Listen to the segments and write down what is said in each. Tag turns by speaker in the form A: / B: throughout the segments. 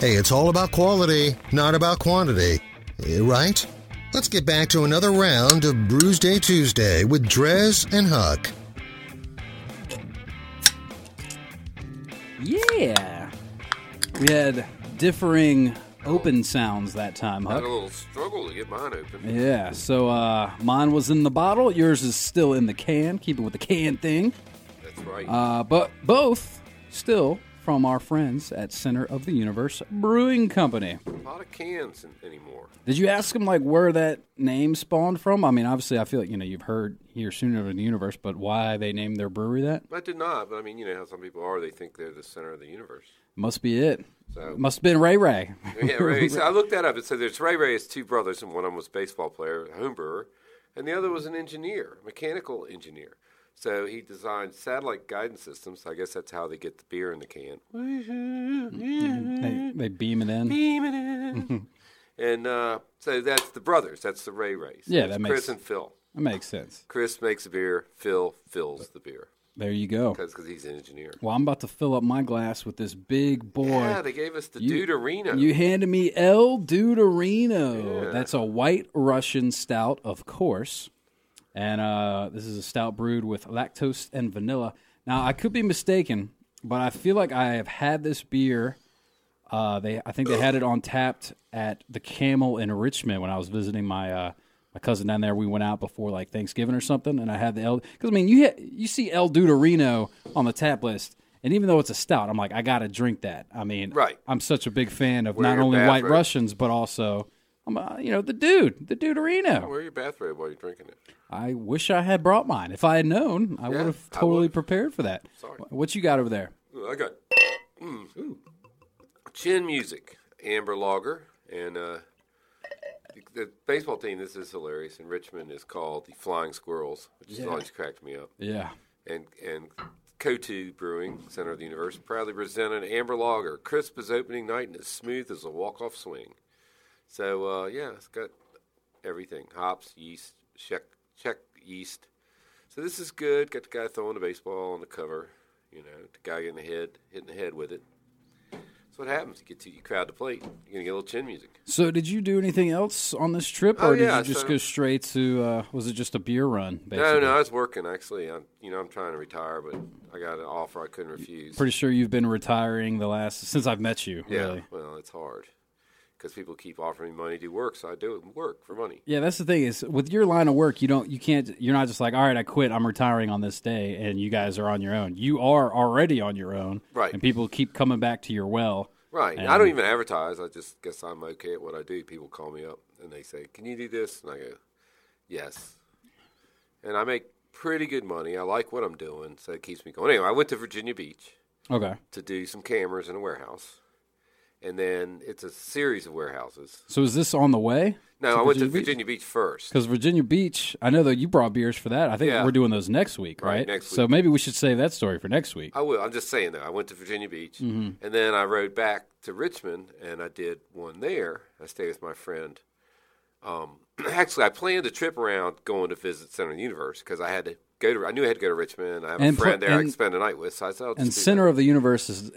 A: Hey, it's all about quality, not about quantity. Right? Let's get back to another round of Brewsday Tuesday with Drez and Huck.
B: Yeah. We had differing open sounds that time,
C: I
B: Huck.
C: had a little struggle to get mine open.
B: Yeah, so mine was in the bottle. Yours is still in the can. Keep it with the can thing.
C: That's right.
B: But both still from our friends at Center of the Universe Brewing Company.
C: A lot of cans anymore.
B: Did you ask them like where that name spawned from? I mean, obviously, I feel like you've heard here Center of the Universe, but why they named their brewery that?
C: I did not, but I mean, you know how some people are. They think they're the center of the universe.
B: Must be it.
C: So,
B: Must have been Ray Ray.
C: Yeah, Ray. So I looked that up. It said there's Ray Ray has two brothers, and one of them was a baseball player, a home brewer, and the other was an engineer, mechanical engineer. So he designed satellite guidance systems. I guess that's how they get the beer in the can.
B: They beam it in.
C: Beam it in. And so that's the brothers. That's the Ray Rays.
B: Yeah,
C: that's
B: that
C: Chris and Phil.
B: That makes sense.
C: Chris makes the beer. Phil fills the beer.
B: There you go.
C: Because he's an engineer.
B: Well, I'm about to fill up my glass with this big boy.
C: Yeah, they gave us the Deuterino.
B: You handed me El Deuterino.
C: Yeah.
B: That's a white Russian stout, of course. And this is a stout brewed with lactose and vanilla. Now, I could be mistaken, but I feel like I have had this beer. I think they had it on tapped at the Camel in Richmond when I was visiting my cousin down there. We went out before like Thanksgiving or something, and I had the because I mean you see El Deuterino on the tap list, and even though it's a stout, I'm like I gotta drink that. I mean,
C: right.
B: I'm such a big fan of
C: Wear
B: not
C: your
B: only White
C: bathrobe.
B: Russians but also the Deuterino.
C: Wear your bathrobe while you're drinking it.
B: I wish I had brought mine. If I had known, I would have totally prepared for that.
C: Sorry.
B: What you got over there?
C: Ooh, I got Chin Music, Amber Lager, and the baseball team, this is hilarious, in Richmond is called the Flying Squirrels, which has always cracked me up.
B: Yeah.
C: And Kotu Brewing, Center of the Universe, proudly presented Amber Lager, crisp as opening night and as smooth as a walk-off swing. So, it's got everything, hops, yeast, check yeast. So this is good. Got the guy throwing the baseball on the cover, the guy hitting the head with it. That's what happens. You crowd the plate. You're going to get a little chin music.
B: So did you do anything else on this trip, or did you just go straight to, was it just a beer run, basically?
C: No, I was working, actually. I'm trying to retire, but I got an offer I couldn't refuse.
B: Pretty sure you've been retiring since I've met you, really.
C: Well, it's hard because people keep offering me money to do work, so I do work for money.
B: Yeah, that's the thing is with your line of work, you're not just like, all right, I quit, I'm retiring on this day, and you guys are on your own. You are already on your own,
C: right?
B: And people keep coming back to your well,
C: right? I don't even advertise. I just guess I'm okay at what I do. People call me up and they say, "Can you do this?" And I go, "Yes." And I make pretty good money. I like what I'm doing, so it keeps me going. Anyway, I went to Virginia Beach, to do some cameras in a warehouse. And then it's a series of warehouses.
B: So is this on the way?
C: No, I went to Virginia Beach first.
B: Because Virginia Beach, I know that you brought beers for that. I think we're doing those next week, right?
C: Next week.
B: So maybe we should save that story for next week.
C: I will. I'm just saying, though. I went to Virginia Beach, and then I rode back to Richmond, and I did one there. I stayed with my friend. Actually, I planned a trip around going to visit Center of the Universe because I knew I had to go to Richmond. I have a friend there I could spend the night with, so I said, I'll just
B: and Center of the Universe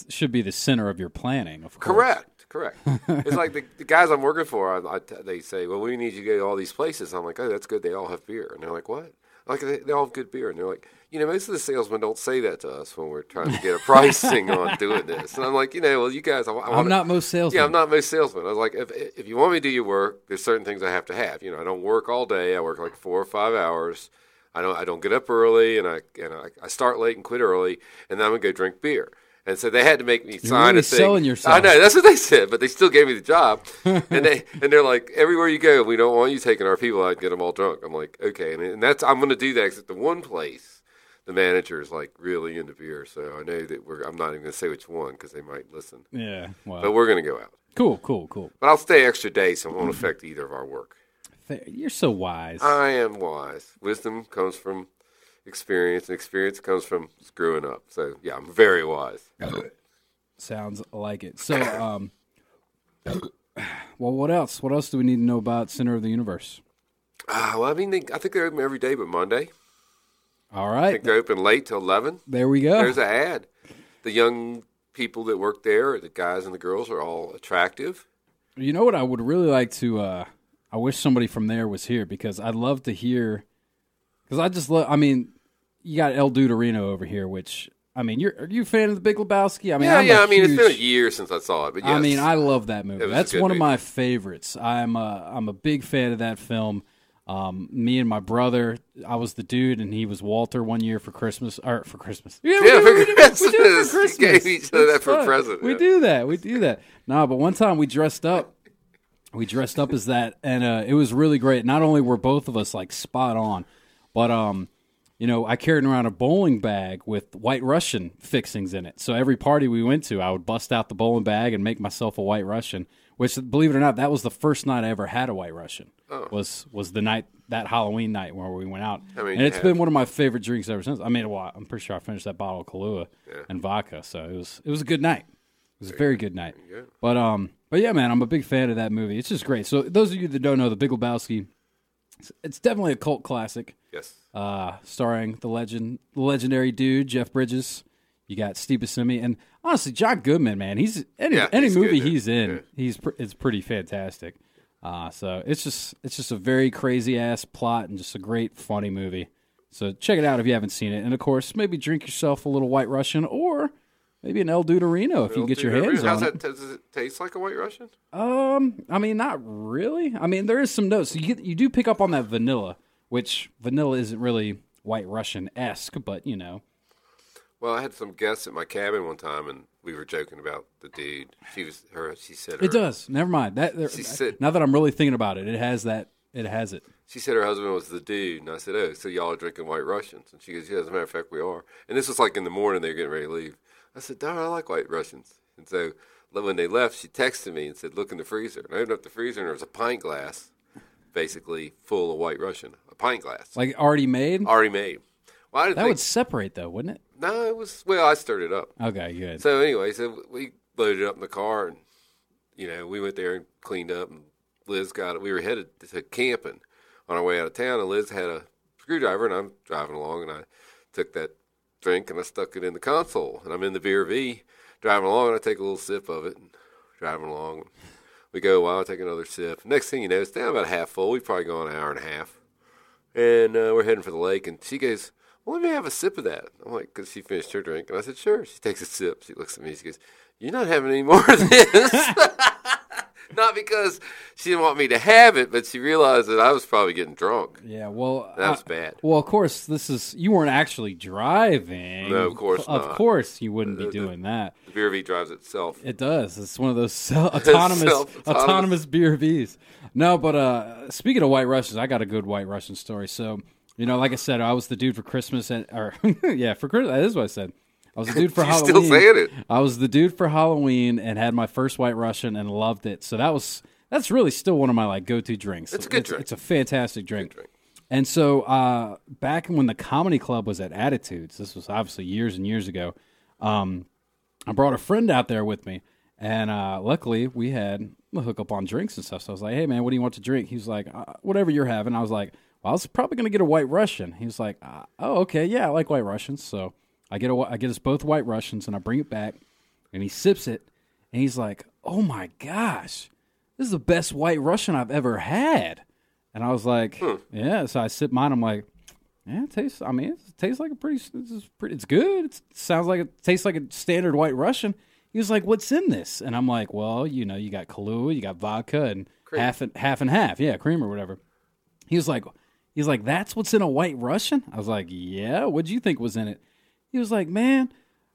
B: should be the center of your planning, of course.
C: Correct. It's like the guys I'm working for, they say, well, we need you to go to all these places. I'm like, oh, that's good. They all have beer. And they're like, what? Like, they all have good beer. And they're like, most of the salesmen don't say that to us when we're trying to get a pricing on doing this. And I'm like, well, you guys,
B: I'm not most salesmen.
C: Yeah, I'm not most salesmen. I was like, if you want me to do your work, there's certain things I have to have. I don't work all day. I work like 4 or 5 hours. I don't get up early, and I start late and quit early, and then I'm gonna go drink beer. And so they had to make me sign a thing.
B: Selling yourself.
C: I know, that's what they said, but they still gave me the job. and they're like, everywhere you go, we don't want you taking our people out and get them all drunk. I'm like, okay, and I'm going to do that except the one place the manager is like really into beer. So I know that I'm not even going to say which one because they might listen.
B: Yeah, well,
C: but we're going to go out.
B: Cool. But
C: I'll stay extra day, so it won't affect either of our work.
B: You're so wise.
C: I am wise. Wisdom comes from experience, and experience comes from screwing up. So, yeah, I'm very wise.
B: Sounds like it. So, well, what else? What else do we need to know about Center of the Universe?
C: Well, I mean, I think they're open every day but Monday.
B: All right.
C: I think they're open late till 11.
B: There we go.
C: There's an ad. the young people that work there, the guys and the girls, are all attractive.
B: You know what I would really like to, I wish somebody from there was here because I'd love to hear, because I just love, I mean, you got El Duderino over here, which, I mean, are you a fan of The Big Lebowski? I mean,
C: I mean, it's been a year since I saw it, but yes.
B: I mean, I love that movie. That's one of
C: movie.
B: my favorites. I'm a big fan of that film. Me and my brother, I was the dude, and he was Walter one year for Christmas. Yeah,
C: for Christmas.
B: We do it for Christmas.
C: We gave each other that for
B: fun.
C: present.
B: We do that. No, but one time we dressed up. We dressed up as that, and it was really great. Not only were both of us like spot on, but you know, I carried around a bowling bag with White Russian fixings in it. So every party we went to, I would bust out the bowling bag and make myself a White Russian. Which, believe it or not, that was the first night I ever had a White Russian.
C: Oh.
B: Was the night, that Halloween night where we went out.
C: I mean,
B: and it's been one of my favorite drinks ever since. I mean, well, I'm pretty sure I finished that bottle of Kahlua and vodka, so it was a good night. It was a very good night. But yeah, man, I'm a big fan of that movie. It's just great. So those of you that don't know, The Big Lebowski, it's definitely a cult classic.
C: Yes.
B: Starring the legendary dude Jeff Bridges. You got Steve Buscemi, and honestly, John Goodman, man, he's any movie he's in, it's pretty fantastic. So it's just a very crazy ass plot and just a great funny movie. So check it out if you haven't seen it, and of course, maybe drink yourself a little White Russian or maybe an El Duderino if you can get your hands on it.
C: Does it taste like a White Russian?
B: I mean, not really. I mean, there is some notes. You do pick up on that vanilla, which vanilla isn't really White Russian-esque, but you know.
C: Well, I had some guests at my cabin one time, and we were joking about the dude. She said
B: it does. Never mind. Now that I'm really thinking about it, it has that. It has it.
C: She said her husband was the dude, and I said, "Oh, so y'all are drinking White Russians?" And she goes, "Yeah, as a matter of fact, we are." And this was like in the morning; they were getting ready to leave. I said, "Darn, I like White Russians." And so when they left, she texted me and said, "Look in the freezer." And I opened up the freezer, and there was a pint glass, basically full of White Russian. A pint glass,
B: like already made.
C: Already made. Well, I didn't
B: that
C: think,
B: would separate, though, wouldn't it?
C: No, it was. Well, I stirred it up.
B: Okay, good.
C: So anyway, we loaded it up in the car, and we went there and cleaned up. And Liz got it. We were headed to camping on our way out of town, and Liz had a screwdriver, and I'm driving along, and I took that drink and I stuck it in the console, and I'm in the BRV driving along, and I take a little sip of it, and driving along. We go a while, I take another sip. Next thing you know, it's down about half full. We've probably gone an hour and a half, and we're heading for the lake, and she goes, "Well, let me have a sip of that." I'm like, because she finished her drink. And I said, "Sure." She takes a sip. She looks at me. She goes, "You're not having any more of this." Not because she didn't want me to have it, but she realized that I was probably getting drunk.
B: Yeah, well.
C: That was bad.
B: Well, of course, you weren't actually driving.
C: No, of course not.
B: Of course you wouldn't be doing that.
C: The BRV drives itself.
B: It does. It's one of those autonomous BRVs. No, but speaking of White Russians, I got a good White Russian story. So, like I said, I was the dude for Christmas, for Christmas. That is what I said. I was the dude for Halloween.
C: Still saying it.
B: I was the dude for Halloween and had my first White Russian and loved it. So that's really still one of my go-to drinks.
C: It's a good drink.
B: It's a fantastic drink. And so back when the comedy club was at Attitudes, this was obviously years and years ago, I brought a friend out there with me. And luckily we had a hookup on drinks and stuff. So I was like, "Hey man, what do you want to drink?" He was like, "Whatever you're having." I was like, "Well, I was probably going to get a White Russian." He was like, "Oh, okay. Yeah, I like White Russians." So I get us both White Russians, and I bring it back, and he sips it, and he's like, "Oh my gosh, this is the best White Russian I've ever had." And I was like, "Yeah." So I sip mine. I'm like, "Yeah, it tastes like it's good. It sounds like it tastes like a standard White Russian." He was like, "What's in this?" And I'm like, "Well, you got Kahlua, you got vodka, and
C: cream.
B: half and half, yeah, cream or whatever." He's like, "That's what's in a White Russian?" I was like, "Yeah. What'd you think was in it?" He was like, "Man,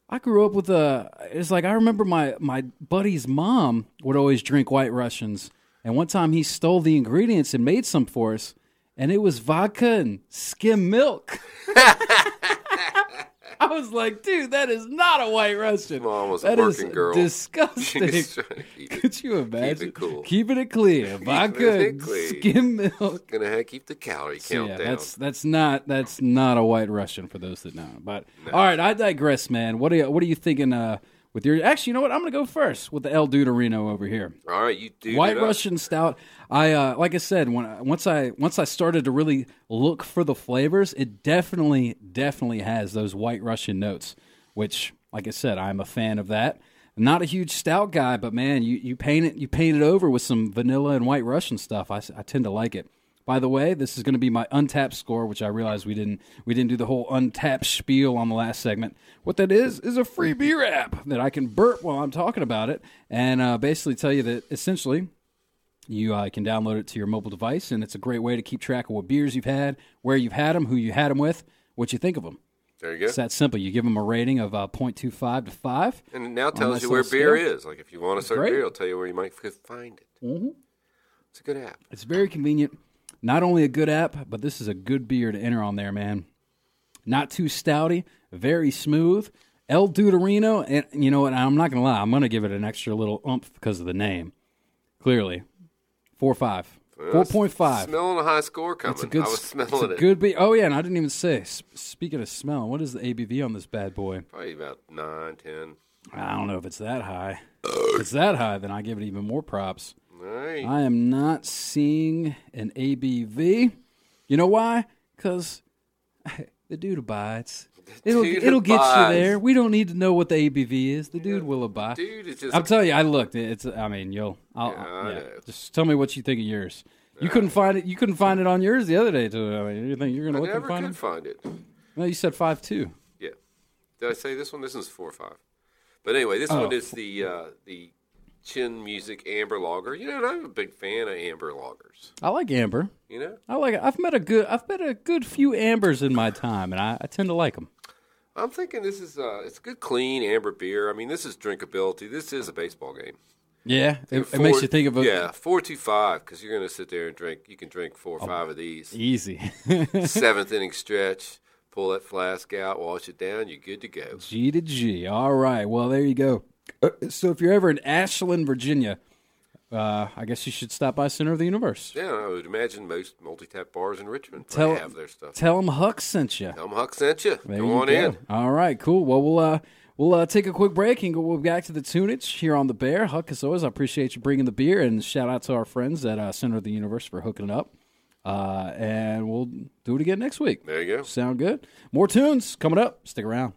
B: I grew up with it's like I remember my buddy's mom would always drink White Russians, and one time he stole the ingredients and made some for us, and it was vodka and skim milk." I was like, "Dude, that is not a White Russian.
C: Mom was a working girl.
B: Disgusting." Could you imagine?
C: Keep it cool.
B: Keeping it clear. Vodka and skim milk.
C: Gonna keep the calorie count down.
B: That's not a White Russian for those that know. But all right, I digress, man. What are you thinking with your? Actually, you know what? I'm gonna go first with the El Duderino over here.
C: All right, you do
B: White Russian stout. I like I said, once I started to really look for the flavors, it definitely has those White Russian notes. which, like I said, I'm a fan of that. Not a huge stout guy, but man, you paint it over with some vanilla and White Russian stuff. I tend to like it. By the way, this is going to be my Untapped score, which I realized we didn't do the whole Untapped spiel on the last segment. What that is a free beer app that I can burp while I'm talking about it, and basically tell you that essentially you can download it to your mobile device, and it's a great way to keep track of what beers you've had, where you've had them, who you had them with, what you think of them.
C: There you go.
B: It's that simple. You give them a rating of 0.25 to 5.
C: And it now tells you where beer is. Like if you want a certain beer, it'll tell you where you might find it.
B: Mm-hmm.
C: It's a good app.
B: It's very convenient. Not only a good app, but this is a good beer to enter on there, man. Not too stouty, very smooth. El Duderino, and you know what? I'm not going to lie. I'm going to give it an extra little oomph because of the name. Clearly. 4.5. 4.5.
C: Smelling a high score coming. I was smelling it.
B: Good beer. Oh, yeah, and I didn't even say. Speaking of smelling, what is the ABV on this bad boy?
C: Probably about 9, 10.
B: I don't know if it's that high. If it's that high, then I give it even more props.
C: Right.
B: I am not seeing an ABV. You know why? Because the dude abides. It'll get you there. We don't need to know what the ABV is. The dude will abide.
C: Dude, it's just.
B: I'll tell you. I looked. Just tell me what you think of yours. You couldn't find it. You couldn't find it on yours the other day too. I mean, you think you're gonna look and find it?
C: I never could find it.
B: No, you said 5.2.
C: Yeah. Did I say this one? This one's 4.5. But anyway, this one is the Chin Music Amber Lager. You know, and I'm a big fan of amber lagers.
B: I like amber.
C: You know,
B: I like it. I've met a good few ambers in my time, and I tend to like them.
C: I'm thinking this is it's a good clean amber beer. I mean, this is drinkability. This is a baseball game.
B: Yeah, it makes you think of
C: 4.25 because you're going to sit there and drink. You can drink 4 or 5 of these.
B: Easy.
C: 7th inning stretch. Pull that flask out, wash it down. You're good to go.
B: G to G. All right. Well, there you go. So if you're ever in Ashland, Virginia, I guess you should stop by Center of the Universe.
C: Yeah, I would imagine most multi-tap bars in Richmond have their stuff.
B: Tell them Huck sent you.
C: Tell them Huck sent you.
B: Go on in. All right, cool. Well, we'll take a quick break and go back to the tunage here on The Bear. Huck, as always, I appreciate you bringing the beer, and shout out to our friends at Center of the Universe for hooking it up. And we'll do it again next week.
C: There you go.
B: Sound good? More tunes coming up. Stick around.